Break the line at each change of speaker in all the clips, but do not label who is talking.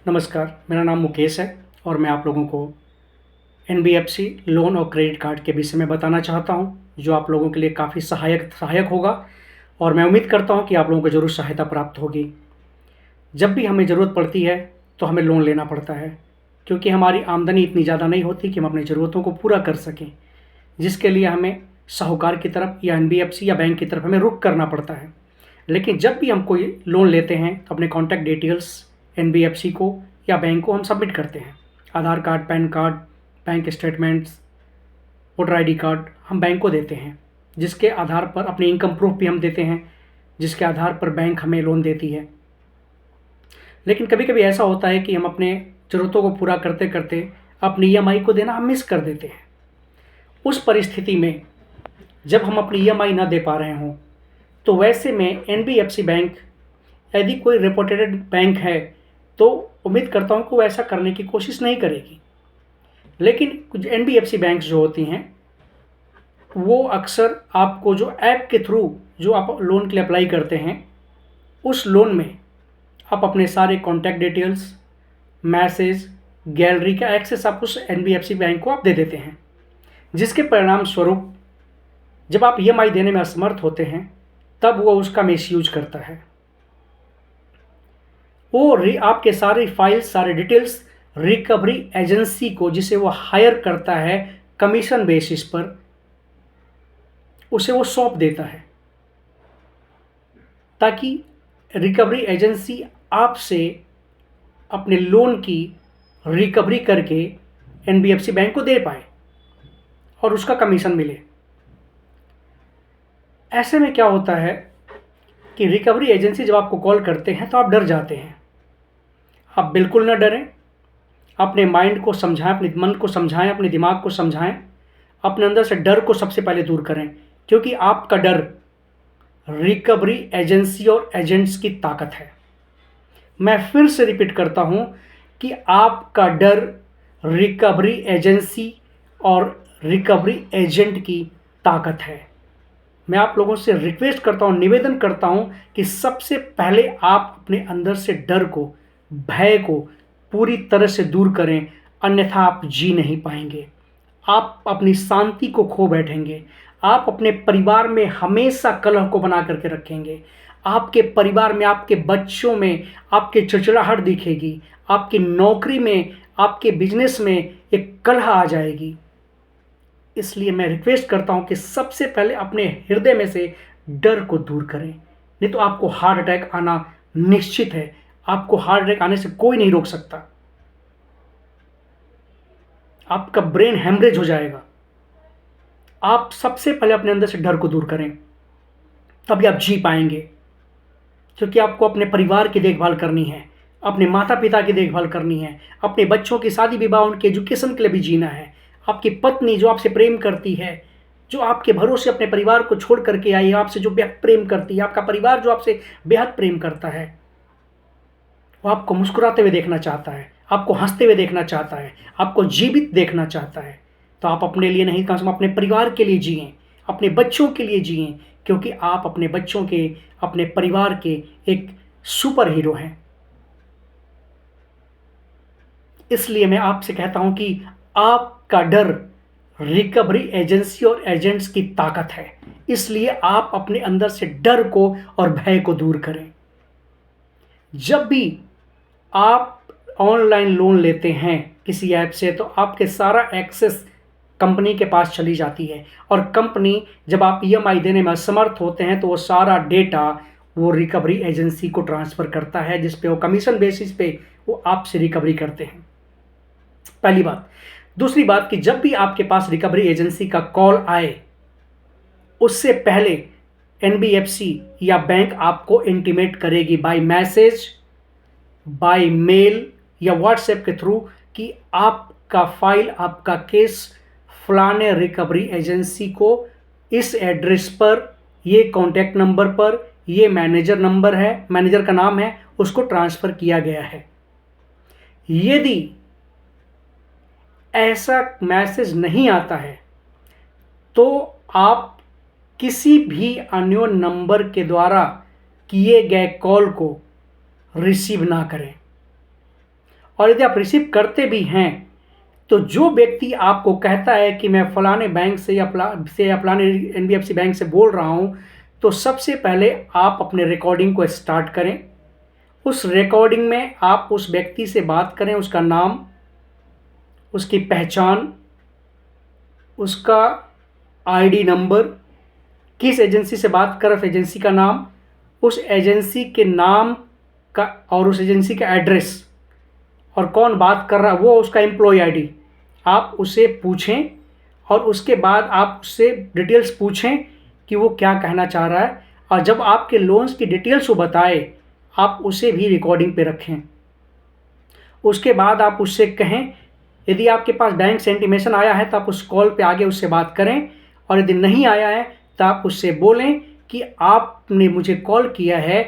नमस्कार, मेरा नाम मुकेश है और मैं आप लोगों को एनबीएफसी लोन और क्रेडिट कार्ड के विषय में बताना चाहता हूं, जो आप लोगों के लिए काफ़ी सहायक होगा और मैं उम्मीद करता हूं कि आप लोगों को ज़रूर सहायता प्राप्त होगी। जब भी हमें ज़रूरत पड़ती है, तो हमें लोन लेना पड़ता है, क्योंकि हमारी आमदनी इतनी ज़्यादा नहीं होती कि हम अपनी ज़रूरतों को पूरा कर सकें, जिसके लिए हमें साहूकार की तरफ या एनबीएफसी या बैंक की तरफ हमें रुख करना पड़ता है। लेकिन जब भी हम कोई लोन लेते हैं, तो अपने कॉन्टैक्ट डिटेल्स एनबीएफसी को या बैंक को हम सबमिट करते हैं। Aadhaar card, PAN card, bank statements, voter ID card हम बैंक को देते हैं, जिसके आधार पर अपनी इनकम प्रूफ भी हम देते हैं, जिसके आधार पर बैंक हमें लोन देती है। लेकिन कभी कभी ऐसा होता है कि हम अपने ज़रूरतों को पूरा करते करते अपनी ईएमआई को देना हम मिस कर देते हैं। उस परिस्थिति में जब हम अपनी ईएमआई ना दे पा रहे हों, तो वैसे में एनबीएफसी बैंक यदि कोई रेपुटेड बैंक है, तो उम्मीद करता हूँ कि वो ऐसा करने की कोशिश नहीं करेगी। लेकिन कुछ एनबीएफसी बैंक्स जो होती हैं, वो अक्सर आपको जो ऐप के थ्रू जो आप लोन के लिए अप्लाई करते हैं, उस लोन में आप अपने सारे कॉन्टैक्ट डिटेल्स, मैसेज, गैलरी का एक्सेस आप उस एनबीएफसी बैंक को आप दे देते हैं, जिसके परिणाम स्वरूप जब आप ईएमआई देने में असमर्थ होते हैं, तब वो उसका मिसयूज करता है। वो आपके सारे फाइल्स, सारे डिटेल्स रिकवरी एजेंसी को, जिसे वो हायर करता है कमीशन बेसिस पर, उसे वो सौंप देता है, ताकि रिकवरी एजेंसी आपसे अपने लोन की रिकवरी करके एनबीएफसी बैंक को दे पाए और उसका कमीशन मिले। ऐसे में क्या होता है कि रिकवरी एजेंसी जब आपको कॉल करते हैं, तो आप डर जाते हैं। आप बिल्कुल न डरें, अपने माइंड को समझाएं, अपने मन को समझाएं, अपने दिमाग को समझाएं, अपने अंदर से डर को सबसे पहले दूर करें, क्योंकि आपका डर रिकवरी एजेंसी और एजेंट्स की ताकत है। मैं फिर से रिपीट करता हूं कि आपका डर रिकवरी एजेंसी और रिकवरी एजेंट की ताकत है। मैं आप लोगों से रिक्वेस्ट करता हूं, निवेदन करता हूं कि सबसे पहले आप अपने अंदर से डर को, भय को पूरी तरह से दूर करें, अन्यथा आप जी नहीं पाएंगे। आप अपनी शांति को खो बैठेंगे। आप अपने परिवार में हमेशा कलह को बना करके रखेंगे। आपके परिवार में, आपके बच्चों में आपके चिड़चिड़ाहट दिखेगी। आपकी नौकरी में, आपके बिजनेस में एक कलह आ जाएगी। इसलिए मैं रिक्वेस्ट करता हूं कि सबसे पहले अपने हृदय में से डर को दूर करें, नहीं तो आपको हार्ट अटैक आना निश्चित है। आपको हार्ट अटैक आने से कोई नहीं रोक सकता। आपका ब्रेन हेमरेज हो जाएगा। आप सबसे पहले अपने अंदर से डर को दूर करें, तभी आप जी पाएंगे। क्योंकि आपको अपने परिवार की देखभाल करनी है, अपने माता पिता की देखभाल करनी है, अपने बच्चों की शादी विवाह, उनके एजुकेशन के लिए भी जीना है। आपकी पत्नी जो आपसे प्रेम करती है, जो आपके भरोसे अपने परिवार को छोड़ करके आई है, आपसे जो बेहद प्रेम करती है, आपका परिवार जो आपसे बेहद प्रेम करता है, वो आपको मुस्कुराते हुए देखना चाहता है, आपको हंसते हुए देखना चाहता है, आपको जीवित देखना चाहता है। तो आप अपने लिए नहीं, कम से कम अपने परिवार के लिए जिएं, अपने बच्चों के लिए जिएं, क्योंकि आप अपने बच्चों के, अपने परिवार के एक सुपर हीरो हैं। इसलिए मैं आपसे कहता हूं कि आपका डर रिकवरी एजेंसी और एजेंट्स की ताकत है। इसलिए आप अपने अंदर से डर को और भय को दूर करें। जब भी आप ऑनलाइन लोन लेते हैं किसी ऐप से, तो आपके सारा एक्सेस कंपनी के पास चली जाती है, और कंपनी जब आप ईएमआई देने में असमर्थ होते हैं, तो वो सारा डेटा वो रिकवरी एजेंसी को ट्रांसफ़र करता है, जिस पे वो कमीशन बेसिस पे वो आपसे रिकवरी करते हैं। पहली बात। दूसरी बात कि जब भी आपके पास रिकवरी एजेंसी का कॉल आए, उससे पहले एनबीएफसी या बैंक आपको इंटीमेट करेगी बाय मैसेज, बाय मेल या व्हाट्सएप के थ्रू कि आपका फाइल, आपका केस फलाने रिकवरी एजेंसी को इस एड्रेस पर, ये कॉन्टैक्ट नंबर पर, ये मैनेजर नंबर है, मैनेजर का नाम है, उसको ट्रांसफ़र किया गया है। यदि ऐसा मैसेज नहीं आता है, तो आप किसी भी अननोन नंबर के द्वारा किए गए कॉल को रिसीव ना करें। और यदि आप रिसीव करते भी हैं तो जो व्यक्ति आपको कहता है कि मैं फलाने बैंक से या फलाने एनबीएफसी बैंक से बोल रहा हूं, तो सबसे पहले आप अपने रिकॉर्डिंग को स्टार्ट करें। उस रिकॉर्डिंग में आप उस व्यक्ति से बात करें, उसका नाम, उसकी पहचान, उसका आईडी नंबर, किस एजेंसी से बात कर रहे, उस एजेंसी का नाम, उस एजेंसी के नाम का और उस एजेंसी का एड्रेस और कौन बात कर रहा है वो, उसका एम्प्लॉय आईडी आप उसे पूछें। और उसके बाद आप उससे डिटेल्स पूछें कि वो क्या कहना चाह रहा है। और जब आपके लोन्स की डिटेल्स वो बताए, आप उसे भी रिकॉर्डिंग पे रखें। उसके बाद आप उससे कहें, यदि आपके पास बैंक से इंटीमेशन आया है तो आप उस कॉल पे आगे उससे बात करें, और यदि नहीं आया है तो आप उससे बोलें कि आपने मुझे कॉल किया है,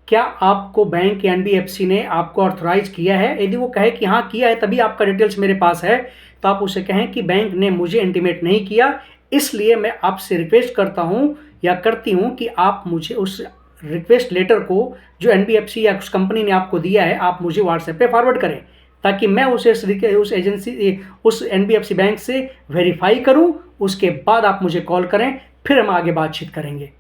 क्या आपको बैंक या एनबीएफसी ने आपको ऑथराइज किया है। यदि वो कहे कि हाँ किया है, तभी आपका डिटेल्स मेरे पास है, तो आप उसे कहें कि बैंक ने मुझे इंटीमेट नहीं किया, इसलिए मैं आपसे रिक्वेस्ट करता हूँ या करती हूँ कि आप मुझे उस रिक्वेस्ट लेटर को जो एनबीएफसी या उस कंपनी ने आपको दिया है, आप मुझे व्हाट्सएप पे फॉरवर्ड करें, ताकि मैं उस एजेंसी उस एनबीएफसी बैंक से वेरीफाई करूं। उसके बाद आप मुझे कॉल करें, फिर हम आगे बातचीत करेंगे।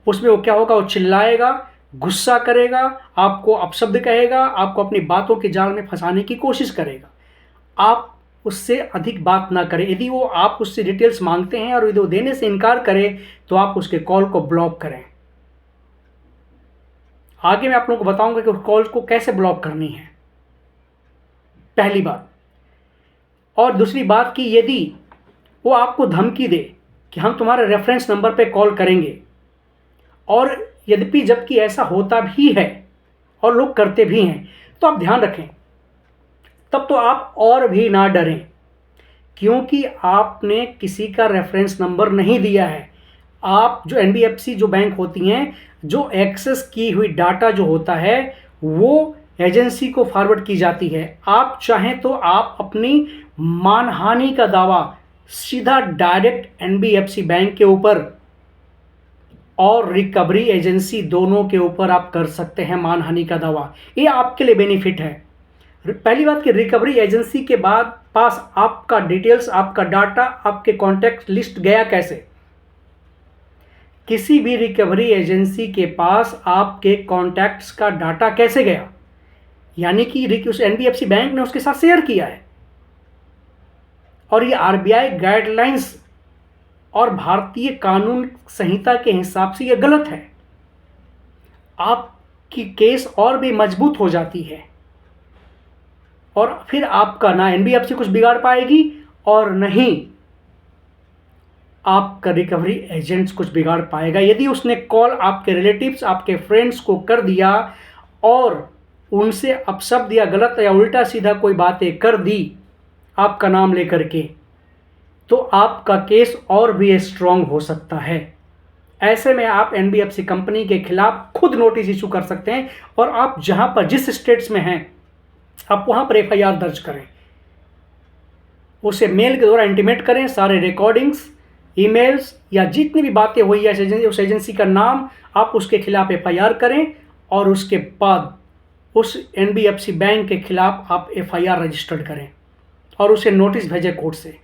उसमें वो क्या होगा, वो चिल्लाएगा, गुस्सा करेगा, आपको अपशब्द कहेगा, आपको अपनी बातों के जाल में फंसाने की कोशिश करेगा। आप उससे अधिक बात ना करें। यदि वो आप उससे डिटेल्स मांगते हैं और यदि वो देने से इनकार करे, तो आप उसके कॉल को ब्लॉक करें। आगे मैं आप लोगों को बताऊंगा कि कॉल को कैसे ब्लॉक करनी है, पहली बात। और दूसरी बात कि यदि वो आपको धमकी दे कि हम तुम्हारे रेफरेंस नंबर पे कॉल करेंगे, और यद्यपि जबकि ऐसा होता भी है और लोग करते भी हैं, तो आप ध्यान रखें, तब तो आप और भी ना डरें, क्योंकि आपने किसी का रेफरेंस नंबर नहीं दिया है। आप जो एनबीएफसी जो बैंक होती हैं, जो एक्सेस की हुई डाटा जो होता है वो एजेंसी को फॉरवर्ड की जाती है। आप चाहें तो आप अपनी मानहानि का दावा सीधा डायरेक्ट एनबीएफसी बैंक के ऊपर और रिकवरी एजेंसी दोनों के ऊपर आप कर सकते हैं मानहानि का दावा। ये आपके लिए बेनिफिट है। पहली बात कि रिकवरी एजेंसी के बाद पास आपका डिटेल्स, आपका डाटा, आपके कॉन्टैक्ट लिस्ट गया कैसे। किसी भी रिकवरी एजेंसी के पास आपके कॉन्टैक्ट्स का डाटा कैसे गया, यानी कि उस एनबीएफसी बैंक ने उसके साथ शेयर किया है। और ये आरबीआई गाइडलाइंस और भारतीय कानून संहिता के हिसाब से ये गलत है। आपकी केस और भी मजबूत हो जाती है, और फिर आपका ना एनबीएफसी कुछ बिगाड़ पाएगी और नहीं आपका रिकवरी एजेंट्स कुछ बिगाड़ पाएगा। यदि उसने कॉल आपके रिलेटिव्स, आपके फ्रेंड्स को कर दिया और उनसे अपशब्द या गलत या उल्टा सीधा कोई बातें कर दी आपका नाम लेकर के, तो आपका केस और भी स्ट्रांग हो सकता है। ऐसे में आप एनबीएफसी कंपनी के खिलाफ खुद नोटिस इशू कर सकते हैं, और आप जहां पर जिस स्टेट्स में हैं आप वहां पर एफआईआर दर्ज करें, उसे मेल के द्वारा इंटीमेट करें, सारे रिकॉर्डिंग्स, ईमेल्स या जितनी भी बातें हुई है उस एजेंसी का नाम, आप उसके खिलाफ एफआईआर करें, और उसके बाद उस एनबीएफसी बैंक के खिलाफ आप एफआईआर रजिस्टर्ड करें और उसे नोटिस भेजें कोर्ट से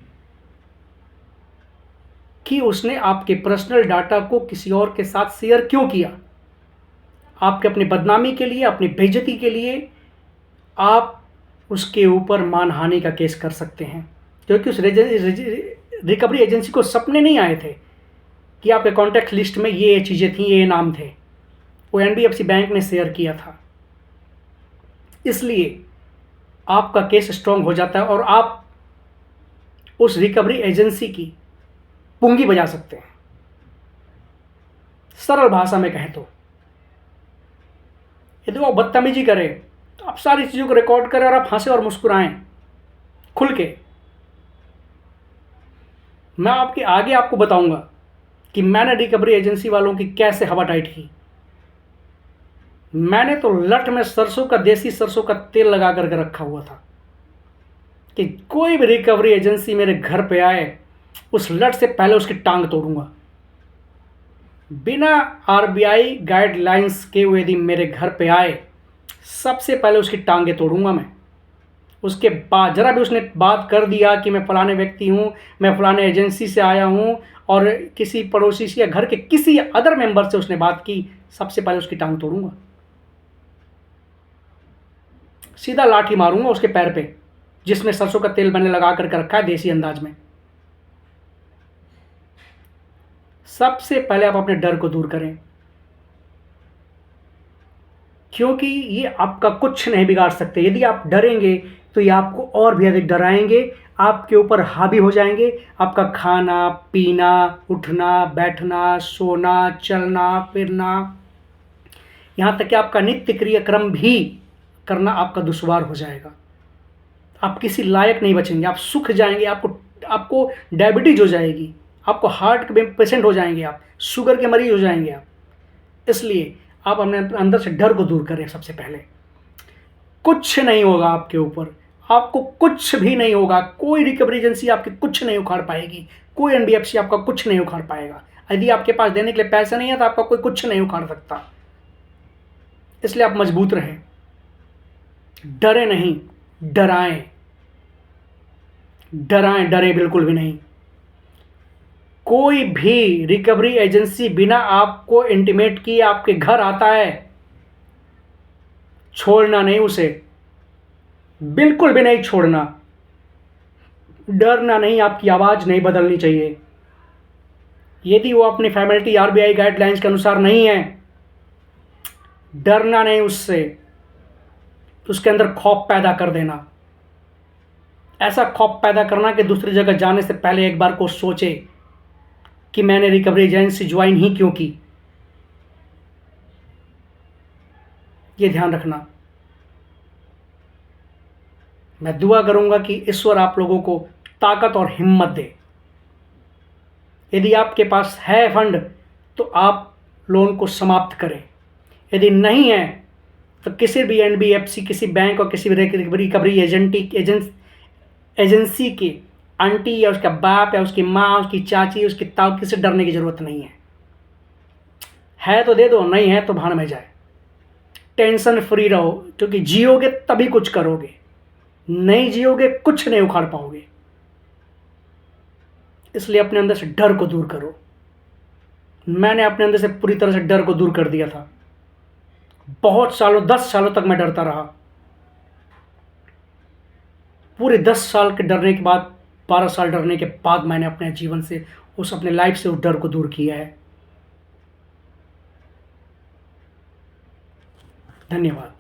कि उसने आपके पर्सनल डाटा को किसी और के साथ शेयर क्यों किया। आपके अपनी बदनामी के लिए, अपनी बेइज्जती के लिए आप उसके ऊपर मानहानि का केस कर सकते हैं, क्योंकि उस रिकवरी एजेंसी को सपने नहीं आए थे कि आपके कॉन्टैक्ट लिस्ट में ये चीज़ें थी, ये नाम थे, वो एनबीएफसी बैंक ने शेयर किया था। इसलिए आपका केस स्ट्रांग हो जाता है और आप उस रिकवरी एजेंसी की पुंगी बजा सकते हैं। सरल भाषा में कहें तो यदि वो बदतमीजी करे तो आप सारी चीज़ों को रिकॉर्ड करें और आप हंसे और मुस्कुराएं खुल के। मैं आपके आगे आपको बताऊंगा कि मैंने रिकवरी एजेंसी वालों की कैसे हवा टाइट की। मैंने तो लठ में सरसों का, देसी सरसों का तेल लगा करके रखा हुआ था कि कोई भी रिकवरी एजेंसी मेरे घर पे आए, उस लठ से पहले उसकी टांग तोड़ूंगा। बिना आरबीआई गाइडलाइंस के वो यदि मेरे घर पे आए, सबसे पहले उसकी टांगे तोड़ूंगा मैं। उसके बाद जरा भी उसने बात कर दिया कि मैं फलाने व्यक्ति हूँ, मैं फलाने एजेंसी से आया हूँ, और किसी पड़ोसी से या घर के किसी अदर मेंबर से उसने बात की, सबसे पहले उसकी टांग तोड़ूंगा। सीधा लाठी मारूंगा उसके पैर पे, जिसमें सरसों का तेल मैंने लगा करके रखा है देसी अंदाज में। सबसे पहले आप अपने डर को दूर करें, क्योंकि ये आपका कुछ नहीं बिगाड़ सकते। यदि आप डरेंगे तो ये आपको और भी अधिक डराएंगे, आपके ऊपर हावी हो जाएंगे। आपका खाना पीना, उठना बैठना, सोना, चलना फिरना, यहाँ तक कि आपका नित्य क्रियाक्रम भी करना आपका दुश्वार हो जाएगा। आप किसी लायक नहीं बचेंगे, आप सूख जाएंगे, आपको डायबिटीज हो जाएगी, आपको हार्ट के पेशेंट हो जाएंगे, आप शुगर के मरीज हो जाएंगे आप। इसलिए आप अपने अंदर से डर को दूर करें। सबसे पहले कुछ नहीं होगा आपके ऊपर, आपको कुछ भी नहीं होगा, कोई रिकवरी एजेंसी आपकी कुछ नहीं उखाड़ पाएगी, कोई एनबीएफसी आपका कुछ नहीं उखाड़ पाएगा। यदि आपके पास देने के लिए पैसा नहीं है तो आपका कोई कुछ नहीं उखाड़ सकता। इसलिए आप मजबूत रहें, डरे नहीं, डराएं। डराएं, डरे बिल्कुल भी नहीं। कोई भी रिकवरी एजेंसी बिना आपको इंटीमेट किए आपके घर आता है, छोड़ना नहीं उसे, बिल्कुल भी नहीं छोड़ना। डरना नहीं, आपकी आवाज़ नहीं बदलनी चाहिए। यदि वो अपनी फैमिलिटी आरबीआई गाइडलाइंस के अनुसार नहीं है, डरना नहीं उससे, उसके अंदर खौफ पैदा कर देना। ऐसा खौफ पैदा करना कि दूसरी जगह जाने से पहले एक बार को सोचे कि मैंने रिकवरी एजेंसी ज्वाइन ही क्यों की। ये ध्यान रखना। मैं दुआ करूंगा कि ईश्वर आप लोगों को ताकत और हिम्मत दे। यदि आपके पास है फंड तो आप लोन को समाप्त करें, यदि नहीं है तो किसी भी एनबीएफसी, किसी बैंक और किसी भी रिकवरी एजेंसी की आंटी या उसका बाप या उसकी माँ, उसकी चाची, उसकी ताऊ, किसी डरने की ज़रूरत नहीं है तो दे दो, नहीं है तो भाड़ में जाए। टेंशन फ्री रहो, क्योंकि जियोगे तभी कुछ करोगे, नहीं जियोगे कुछ नहीं उखाड़ पाओगे। इसलिए अपने अंदर से डर को दूर करो। मैंने अपने अंदर से पूरी तरह से डर को दूर कर दिया था। बहुत सालों, 10 सालों तक मैं डरता रहा। पूरे 10 साल के डरने के बाद, 12 साल डरने के बाद मैंने अपने जीवन से, अपने लाइफ से उस डर को दूर किया है। धन्यवाद।